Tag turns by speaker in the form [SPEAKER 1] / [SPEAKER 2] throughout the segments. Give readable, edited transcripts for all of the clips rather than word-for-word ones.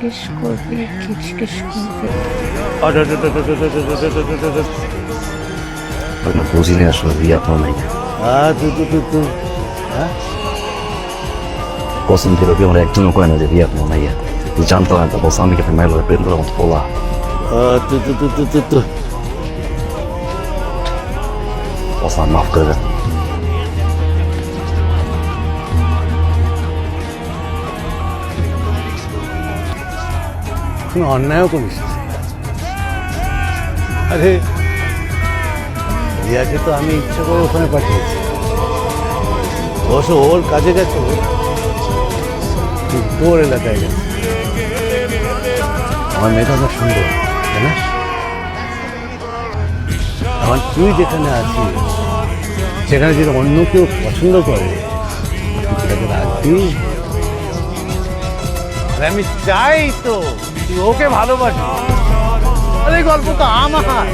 [SPEAKER 1] জিজ্ঞেস করবে কি জিজ্ঞেস করবে।
[SPEAKER 2] বুঝিনি আসলে রিয়া আপনার নাই কসম দিল কি আমরা একজনও কয় না যে রিয়া আপনার নাই জানতো না বস আমি কেটে মাইল প্রেম করে মতো বলা বস মাফ করে দেন
[SPEAKER 3] কোনো অন্যায়ও করিস না। আরে রিয়াকে তো আমি ইচ্ছা করে ওখানে পাঠিয়েছি, অবশ্য ওর কাজে গেছে, তোর এলাকায় গেছে। আমার মেয়েটা অনেক সুন্দর, তাই না? আমার তুই যেখানে আছিস সেখানে যদি অন্য কেউ পছন্দ করে সেটাকে রাখবি? আমি চাই তো তুই ওকে ভালোবাসি। আরে গল্প তো আমার,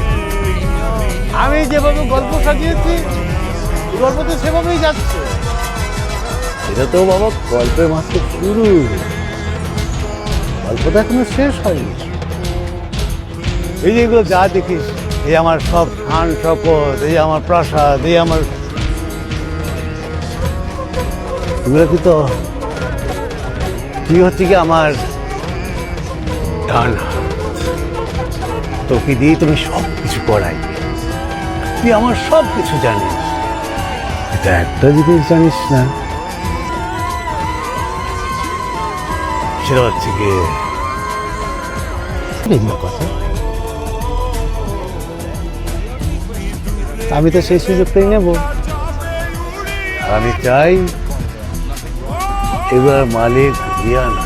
[SPEAKER 3] আমি যেভাবে গল্প সাজিয়েছি গল্প তো সেভাবেই যাচ্ছে। এটা তো বাবা গল্পের মাত্র শুরু, গল্পটা এখনো শেষ হয়নি। এই যেগুলো যা দেখিস, এই আমার সব শান শপথ, এই আমার প্রাসাদ, এই আমার, এগুলো কি তো কি হচ্ছে কি আমার ডান হাত। তোকে দিয়ে তুমি সব কিছু করাই, তুই আমার সব কিছু জানিস। এটা একটা জিনিস জানিস না, সেটা হচ্ছে গিয়ে কথা। আমি তো সেই সুযোগটাই নেব। আর আমি চাই এবার মালিক রিয়া না,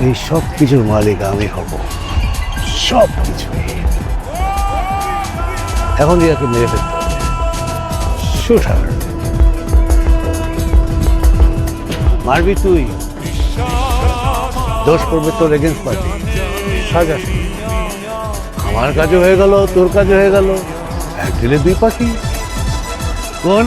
[SPEAKER 3] এই সব কিছুর মালিক আমি হব, সব কিছু। এখন রিয়াকে মেরে ফেলতে হবে, শুট হার। মারবি তুই, দোষ করবে তোর এগেন্স্ট পার্টি, সাজা। আমার কাজও হয়ে গেল, তোর কাজও হয়ে গেল, এক দিলে দুই পাখি। কোন